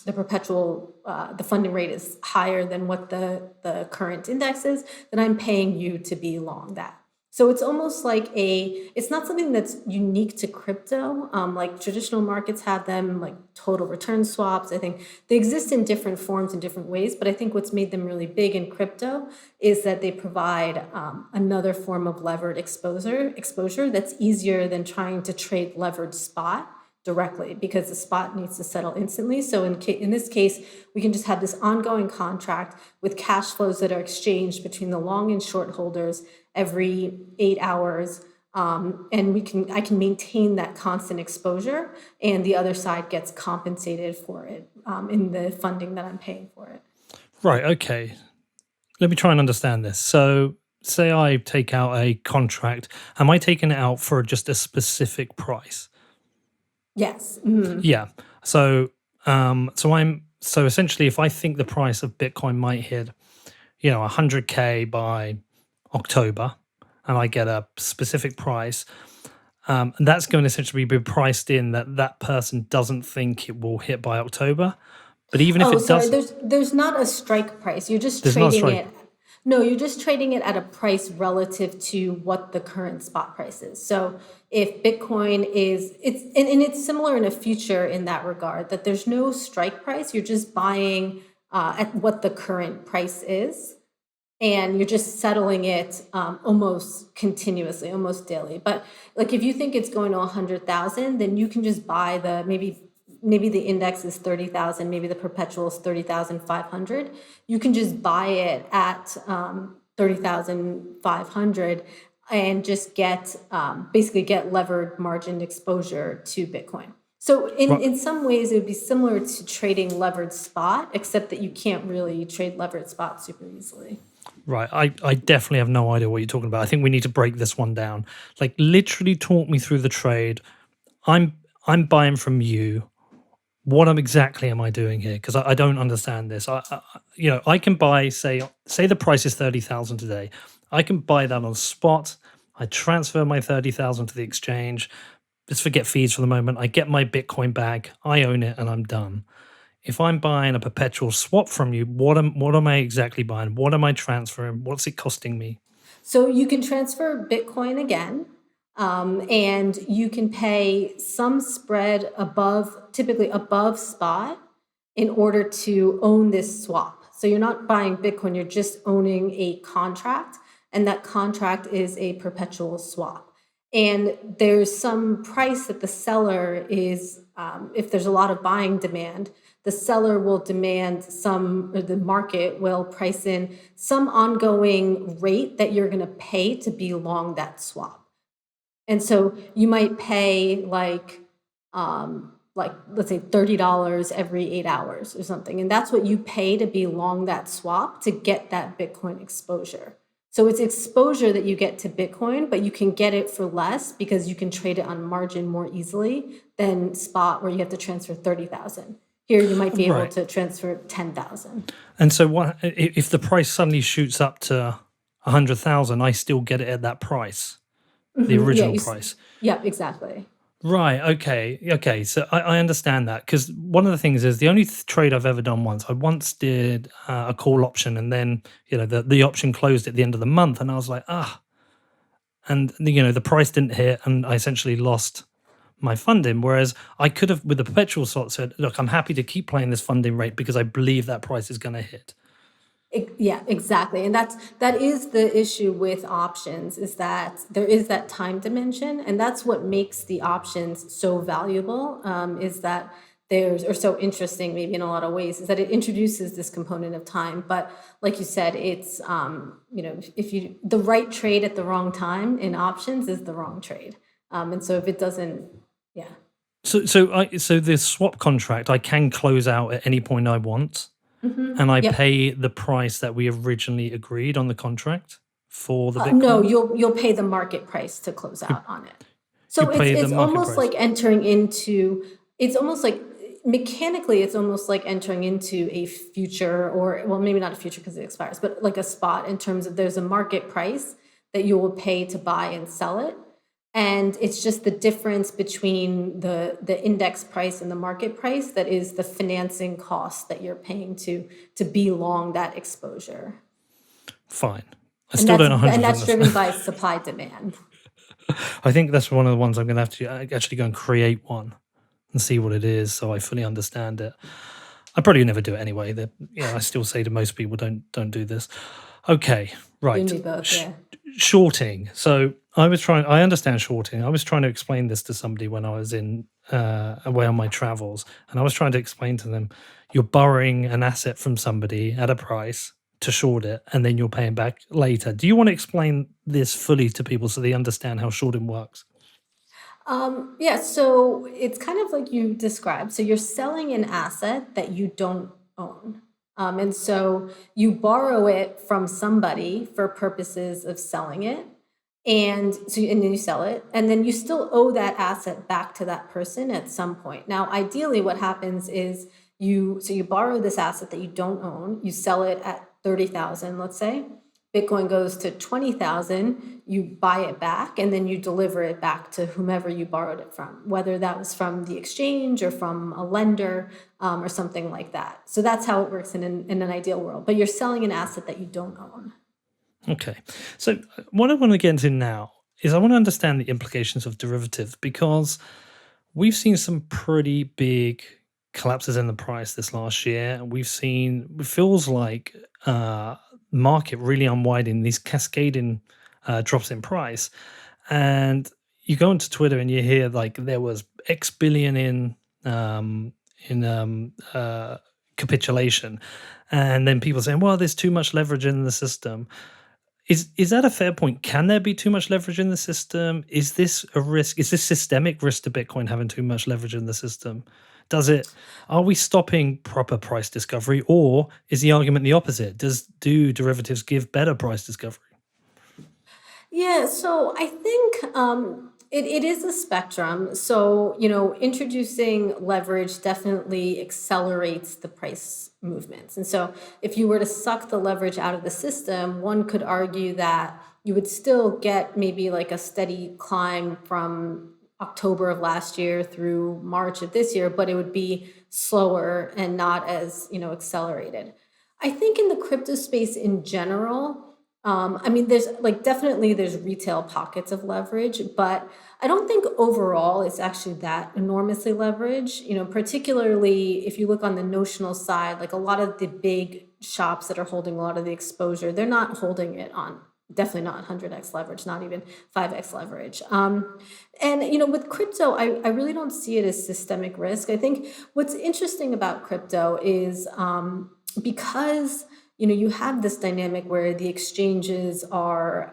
perpetual the funding rate is higher than what the current index is, then I'm paying you to be long that. So it's almost like it's not something that's unique to crypto. Like traditional markets have them, like total return swaps. I think they exist in different forms in different ways, but I think what's made them really big in crypto is that they provide another form of levered exposure that's easier than trying to trade levered spot directly, because the spot needs to settle instantly. So in this case, we can just have this ongoing contract with cash flows that are exchanged between the long and short holders every 8 hours. And I can maintain that constant exposure, and the other side gets compensated for it in the funding that I'm paying for it. Right. Okay. Let me try and understand this. So, say I take out a contract. Am I taking it out for just a specific price? Yes. Mm-hmm. Yeah. So essentially, if I think the price of Bitcoin might hit, 100K by October, and I get a specific price, and that's going to essentially be priced in that person doesn't think it will hit by October. But even if Oh, it sorry. does, There's not a strike price. You're just there's not a trading strike. it. No, you're just trading it at a price relative to what the current spot price is. So if Bitcoin it's similar in a future in that regard, that there's no strike price. You're just buying at what the current price is, and you're just settling it almost continuously, almost daily. But like if you think it's going to 100,000, then you can just buy maybe the index is 30,000, maybe the perpetual is 30,500. You can just buy it at 30,500 and just basically get levered margin exposure to Bitcoin. So in some ways, it would be similar to trading levered spot, except that you can't really trade levered spot super easily. Right. I definitely have no idea what you're talking about. I think we need to break this one down. Like literally talk me through the trade. I'm buying from you. What exactly am I doing here? Because I don't understand this. I can buy, say the price is 30,000 today. I can buy that on spot. I transfer my 30,000 to the exchange. Let's forget fees for the moment. I get my Bitcoin back. I own it, and I'm done. If I'm buying a perpetual swap from you, what am I exactly buying? What am I transferring? What's it costing me? So you can transfer Bitcoin again, and you can pay some spread typically above spot, in order to own this swap. So you're not buying Bitcoin, you're just owning a contract, and that contract is a perpetual swap. And there's some price that the seller is, if there's a lot of buying demand, the seller will demand or the market will price in some ongoing rate that you're going to pay to be long that swap. And so you might pay like let's say $30 every 8 hours or something. And that's what you pay to be long that swap to get that Bitcoin exposure. So it's exposure that you get to Bitcoin, but you can get it for less because you can trade it on margin more easily than spot, where you have to transfer 30,000. Here you might be able Right. to transfer 10,000. And so what if the price suddenly shoots up to 100,000? I still get it at that price. the Yeah, original price. yeah, exactly. Right. Okay. Okay. So I understand that because one of the things is the only trade I've ever done once. I once did a call option, and then the option closed at the end of the month, and I was like, and the price didn't hit, and I essentially lost my funding. Whereas I could have, with the perpetual slot, said, look, I'm happy to keep playing this funding rate because I believe that price is going to hit. Yeah, exactly. And that is the issue with options, is that there is that time dimension, and that's what makes the options so valuable, is that or so interesting maybe in a lot of ways, is that it introduces this component of time. But like you said, it's if you the right trade at the wrong time in options is the wrong trade. And so if it doesn't, yeah. So the swap contract, I can close out at any point I want, and I Yep. pay the price that we originally agreed on the contract for the No, Bitcoin. you'll pay the market price to close You out on it. you So pay the it's market almost price. like entering into, it's almost like mechanically it's almost like entering into a future, or well, maybe not a future because it expires, but like a spot, in terms of there's a market price that you will pay to buy and sell it. And it's just the difference between the index price and the market price that is the financing cost that you're paying to be long that exposure. Fine. I And still don't and 100% that's driven understand. by supply demand. I think that's one of the ones I'm going to have to actually go and create one and see what it is, so I fully understand it. I probably never do it anyway. I still say to most people, don't do this. Okay, You and right. me both, yeah. Shorting. So I understand shorting. I was trying to explain this to somebody when I was away on my travels, and I was trying to explain to them, you're borrowing an asset from somebody at a price to short it, and then you're paying back later. Do you want to explain this fully to people so they understand how shorting works? Yeah, so it's kind of like you described. So you're selling an asset that you don't own. And so you borrow it from somebody for purposes of selling it. And then you sell it, and then you still owe that asset back to that person at some point. Now, ideally, what happens is you borrow this asset that you don't own, you sell it at 30,000, let's say. Bitcoin goes to 20,000, you buy it back, and then you deliver it back to whomever you borrowed it from, whether that was from the exchange or from a lender, or something like that. So that's how it works in an ideal world. But you're selling an asset that you don't own. Okay. So what I want to get into now is I want to understand the implications of derivatives, because we've seen some pretty big collapses in the price this last year. We've seen, it feels like, market really unwinding, these cascading drops in price. And you go onto Twitter and you hear like there was X billion in capitulation, and then people saying, well, there's too much leverage in the system. Is that a fair point? Can there be too much leverage in the system? Is this a risk? Is this systemic risk to Bitcoin having too much leverage in the system? Are we stopping proper price discovery, or is the argument the opposite? Do derivatives give better price discovery? Yeah, so I think it is a spectrum. So, introducing leverage definitely accelerates the price movements. And so, if you were to suck the leverage out of the system, one could argue that you would still get maybe like a steady climb from October of last year through March of this year, but it would be slower and not as, accelerated. I think in the crypto space in general, I mean, there's like definitely there's retail pockets of leverage, but I don't think overall it's actually that enormously leveraged. Particularly if you look on the notional side, like a lot of the big shops that are holding a lot of the exposure, they're not holding it on, definitely not 100x leverage, not even 5x leverage. And with crypto, I really don't see it as systemic risk. I think what's interesting about crypto is because you have this dynamic where the exchanges are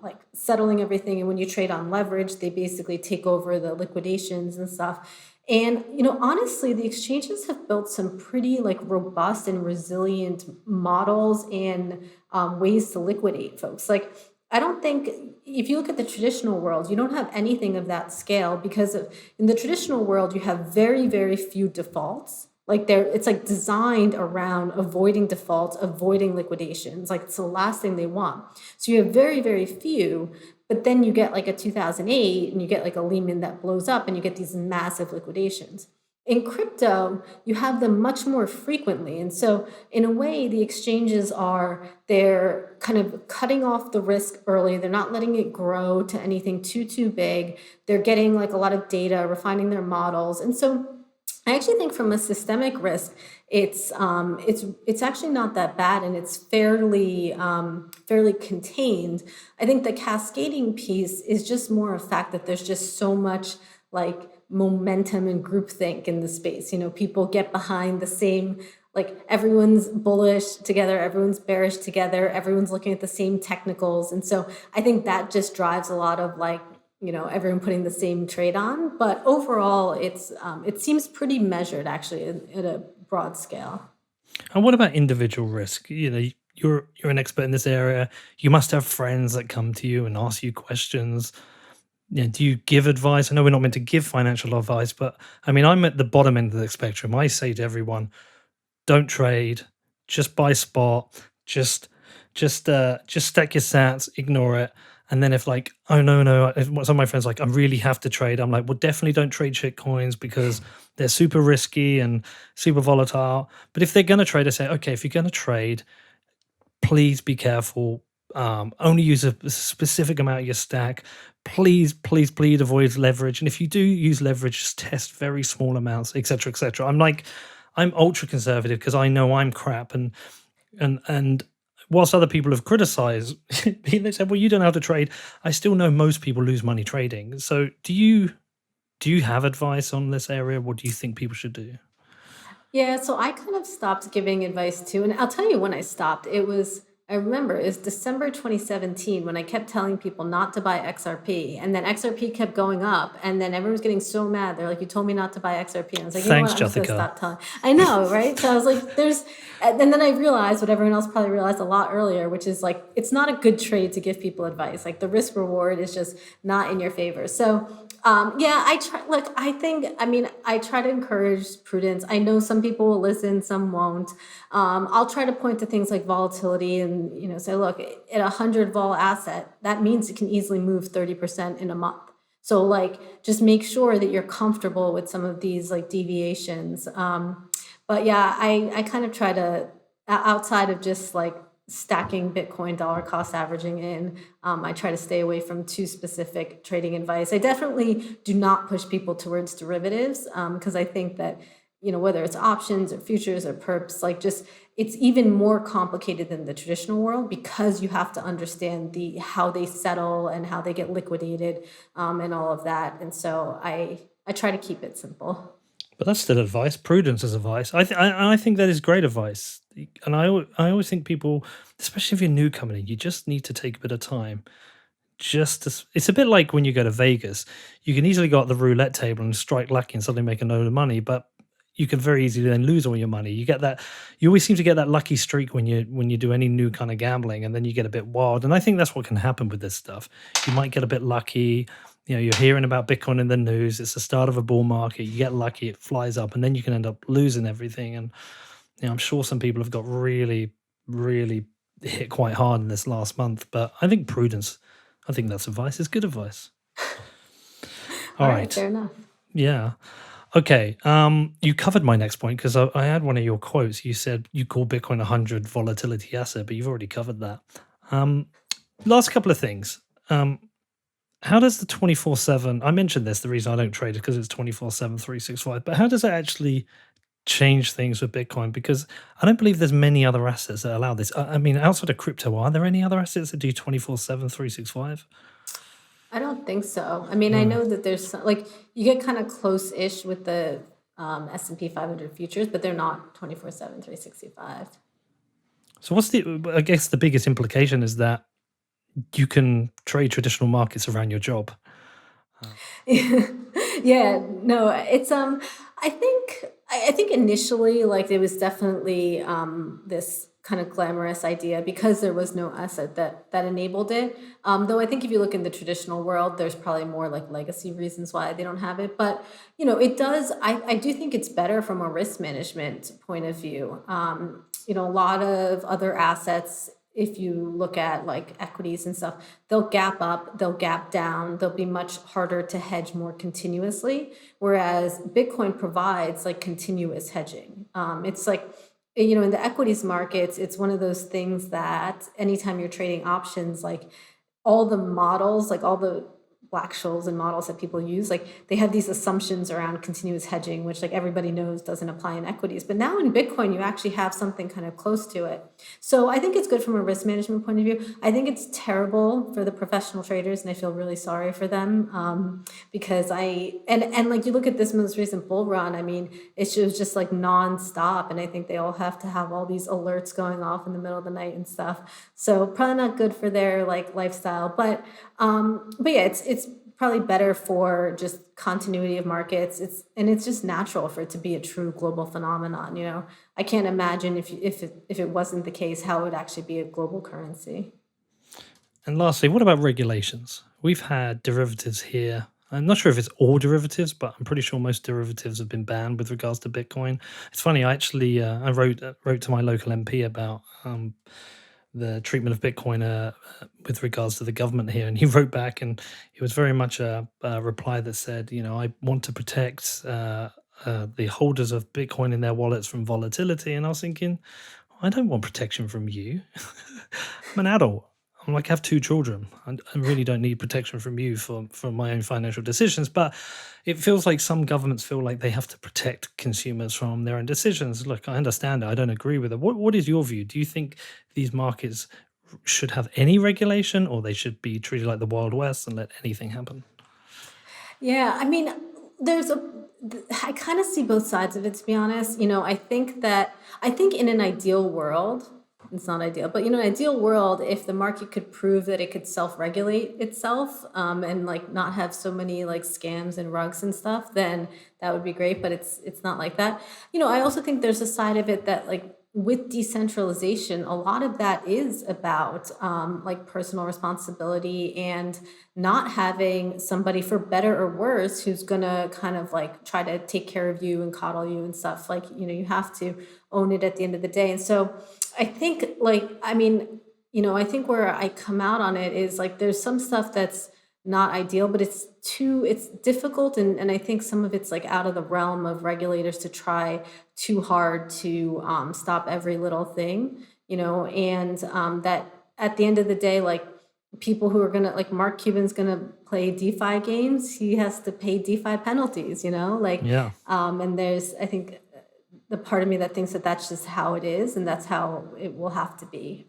like settling everything, and when you trade on leverage, they basically take over the liquidations and stuff. And honestly, the exchanges have built some pretty like robust and resilient models and ways to liquidate folks. Like, I don't think, if you look at the traditional world, you don't have anything of that scale, because in the traditional world you have very, very few defaults. Like, it's like designed around avoiding defaults, avoiding liquidations. Like, it's the last thing they want. So you have very, very few, But then you get like a 2008 and you get like a Lehman that blows up and you get these massive liquidations. In crypto, you have them much more frequently. And so, in a way, the exchanges they're kind of cutting off the risk early. They're not letting it grow to anything too big. They're getting like a lot of data, refining their models. And so, I actually think from a systemic risk, it's actually not that bad, and it's fairly contained. I think the cascading piece is just more a fact that there's just so much like momentum and groupthink in the space. People get behind the same, like everyone's bullish together, everyone's bearish together, everyone's looking at the same technicals. And so I think that just drives a lot of like, everyone putting the same trade on. But overall, it seems pretty measured actually at a broad scale. And what about individual risk? You're an expert in this area. You must have friends that come to you and ask you questions. Do you give advice? I know we're not meant to give financial advice, but I mean, I'm at the bottom end of the spectrum. I say to everyone, don't trade, just buy spot, just stack your sats, ignore it. And then if like, oh no, if some of my friends like, I really have to trade, I'm like, well, definitely don't trade shit coins because they're super risky and super volatile. But if they're gonna trade, I say, okay, if you're gonna trade, please be careful. Only use a specific amount of your stack. Please avoid leverage. And if you do use leverage, just test very small amounts, etc., etc. I'm ultra conservative because I know I'm crap, and whilst other people have criticized, they said, well, you don't know how to trade. I still know most people lose money trading. So do you have advice on this area? What do you think people should do? Yeah, so I kind of stopped giving advice too. And I'll tell you when I stopped. I remember it was December 2017 when I kept telling people not to buy XRP. And then XRP kept going up. And then everyone was getting so mad. They're like, you told me not to buy XRP. And I was like, Thanks, what? I'm just going to Juthica. stop telling. I know, right? So I was like, and then I realized what everyone else probably realized a lot earlier, which is like, it's not a good trade to give people advice. Like the risk reward is just not in your favor. So yeah, I try. Look, I try to encourage prudence. I know some people will listen, some won't. I'll try to point to things like volatility and say, look, at 100 vol asset, that means it can easily move 30% in a month. So like, just make sure that you're comfortable with some of these like deviations. But yeah, I kind of try to outside of just like stacking Bitcoin dollar cost averaging in. I try to stay away from too specific trading advice. I definitely do not push people towards derivatives because I think that, whether it's options or futures or perps, like just it's even more complicated than the traditional world because you have to understand how they settle and how they get liquidated and all of that. And so I try to keep it simple. But that's still advice. Prudence is advice. I think that is great advice. And I always think people, especially if you're new coming in, you just need to take a bit of time. It's a bit like when you go to Vegas. You can easily go at the roulette table and strike lucky and suddenly make a load of money, but you can very easily then lose all your money. You always seem to get that lucky streak when you do any new kind of gambling, and then you get a bit wild. And I think that's what can happen with this stuff. You might get a bit lucky. You're hearing about Bitcoin in the news. It's the start of a bull market. You get lucky, it flies up, and then you can end up losing everything. And I'm sure some people have got really, really hit quite hard in this last month. But I think prudence, I think that's advice. It's good advice. All right. Fair enough. Yeah. Okay. You covered my next point because I had one of your quotes. You said you call Bitcoin 100 volatility asset, but you've already covered that. Last couple of things. How does the 24/7, I mentioned this, the reason I don't trade is because it's 24/7, 365, but how does it actually change things with Bitcoin? Because I don't believe there's many other assets that allow this. I mean, outside of crypto, are there any other assets that do 24/7, 365? I don't think so. I mean, I know that there's like you get kind of close-ish with the S&P 500 futures, but they're not 24/7, 365. So I guess the biggest implication is that you can trade traditional markets around your job. Yeah, no, it's I think initially like it was definitely this kind of glamorous idea because there was no asset that enabled it. Though I think if you look in the traditional world, there's probably more like legacy reasons why they don't have it. But it does. I do think it's better from a risk management point of view. A lot of other assets if you look at like equities and stuff, they'll gap up, they'll gap down, they'll be much harder to hedge more continuously. Whereas Bitcoin provides like continuous hedging. It's like, in the equities markets, it's one of those things that anytime you're trading options, like all the models, like all the Black-Scholes and models that people use, like they have these assumptions around continuous hedging, which like everybody knows doesn't apply in equities. But now in Bitcoin, you actually have something kind of close to it. So I think it's good from a risk management point of view. I think it's terrible for the professional traders, and I feel really sorry for them, because and like you look at this most recent bull run. I mean, it was just like nonstop, and I think they all have to have all these alerts going off in the middle of the night and stuff. So probably not good for their like lifestyle, but yeah, it's probably better for just continuity of markets. It's just natural for it to be a true global phenomenon. I can't imagine if it wasn't the case, how it would actually be a global currency. And lastly, what about regulations? We've had derivatives here. I'm not sure if it's all derivatives, but I'm pretty sure most derivatives have been banned with regards to Bitcoin. It's funny, I actually I wrote to my local MP about the treatment of Bitcoin with regards to the government here, and he wrote back, and it was very much a reply that said, I want to protect the holders of Bitcoin in their wallets from volatility. And I was thinking, I don't want protection from you. I'm an adult. I'm like, I have 2 children. I really don't need protection from you for my own financial decisions. But it feels like some governments feel like they have to protect consumers from their own decisions. Look, I understand it. I don't agree with it. What is your view? Do you think these markets should have any regulation, or they should be treated like the Wild West and let anything happen? Yeah, I mean, I kind of see both sides of it, to be honest. I think in an ideal world, it's not ideal, but in an ideal world, if the market could prove that it could self-regulate itself, and like not have so many like scams and rugs and stuff, then that would be great. But it's not like that. I also think there's a side of it that like with decentralization, a lot of that is about like personal responsibility and not having somebody, for better or worse, who's gonna kind of like try to take care of you and coddle you and stuff. Like, you have to own it at the end of the day. And so I think like, I mean, I think where I come out on it is like there's some stuff that's not ideal, but it's difficult, and I think some of it's like out of the realm of regulators to try too hard to stop every little thing, and that at the end of the day, like people who are gonna, like Mark Cuban's gonna play DeFi games, he has to pay DeFi penalties, like Yeah. and there's, I think, the part of me that thinks that that's just how it is, and that's how it will have to be.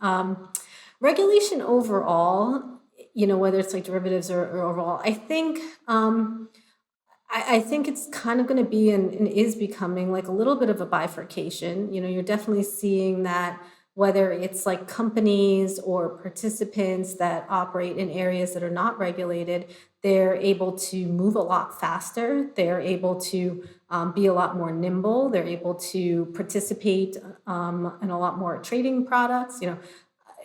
Regulation overall, whether it's like derivatives or overall, I think I think it's kind of going to be and is becoming like a little bit of a bifurcation. You're definitely seeing that, whether it's like companies or participants that operate in areas that are not regulated, they're able to move a lot faster. They're able to be a lot more nimble. They're able to participate in a lot more trading products.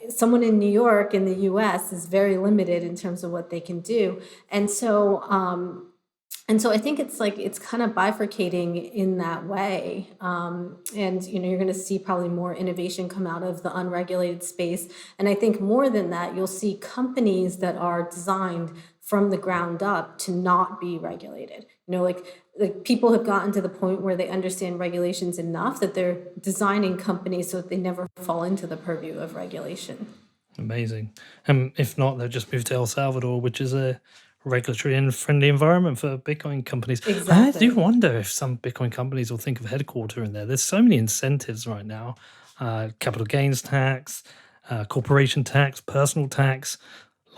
Someone in New York in the US is very limited in terms of what they can do. And so I think it's like it's kind of bifurcating in that way. And you're going to see probably more innovation come out of the unregulated space. And I think more than that, you'll see companies that are designed from the ground up to not be regulated. Like people have gotten to the point where they understand regulations enough that they're designing companies so that they never fall into the purview of regulation. Amazing. If not, they'll just move to El Salvador, which is a regulatory and friendly environment for Bitcoin companies. I do Exactly. wonder if some Bitcoin companies will think of headquarter in there. There's so many incentives right now: capital gains tax, corporation tax, personal tax,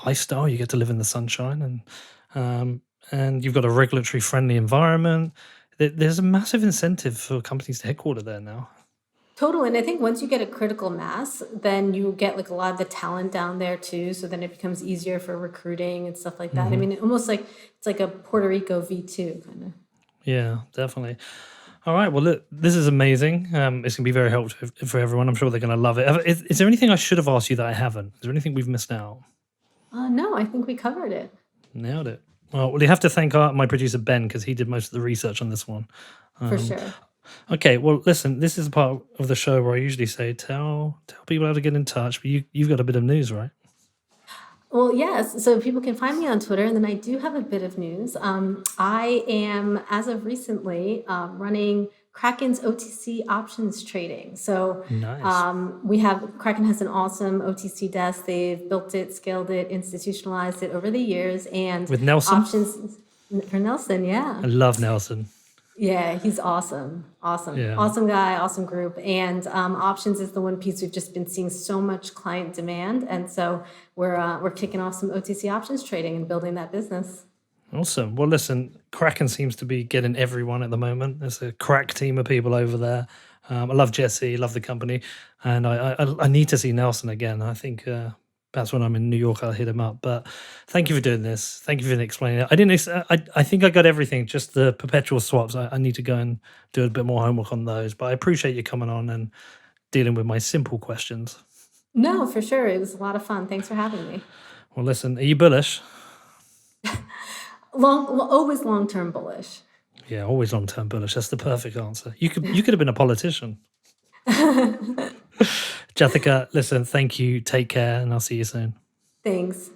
lifestyle. You get to live in the sunshine, and you've got a regulatory friendly environment. There's a massive incentive for companies to headquarter there now. Totally. And I think once you get a critical mass, then you get like a lot of the talent down there too. So then it becomes easier for recruiting and stuff like that. I Hmm. mean, almost like it's like a Puerto Rico V2 kind of. Yeah, definitely. All right. Well, look, this is amazing. It's going to be very helpful for everyone. I'm sure they're going to love it. Is there anything I should have asked you that I haven't? Is there anything we've missed out? No, I think we covered it. Nailed it. Well, you have to thank my producer Ben, because he did most of the research on this one. For Um, sure. Okay, well, listen, this is a part of the show where I usually say, tell people how to get in touch, but you've got a bit of news, right? Well, yes. So people can find me on Twitter, and then I do have a bit of news. I am, as of recently, running Kraken's OTC Options Trading. So Nice. Kraken has an awesome OTC desk. They've built it, scaled it, institutionalized it over the years, and With Nelson? options for Nelson. Yeah. I love Nelson. Yeah, he's awesome. Awesome. Yeah. Awesome guy, awesome group. And options is the one piece we've just been seeing so much client demand. And so we're kicking off some OTC options trading and building that business. Awesome. Well, listen, Kraken seems to be getting everyone at the moment. There's a crack team of people over there. I love Jesse, love the company, and I need to see Nelson again. I think perhaps when I'm in New York, I'll hit him up. But thank you for doing this. Thank you for explaining it. I didn't. I think I got everything. Just the perpetual swaps. I need to go and do a bit more homework on those. But I appreciate you coming on and dealing with my simple questions. No, for sure. It was a lot of fun. Thanks for having me. Well, listen, are you bullish? Always long-term bullish. Yeah, always long-term bullish. That's the perfect answer. You could have been a politician. Juthica, listen, thank you. Take care, and I'll see you soon. Thanks.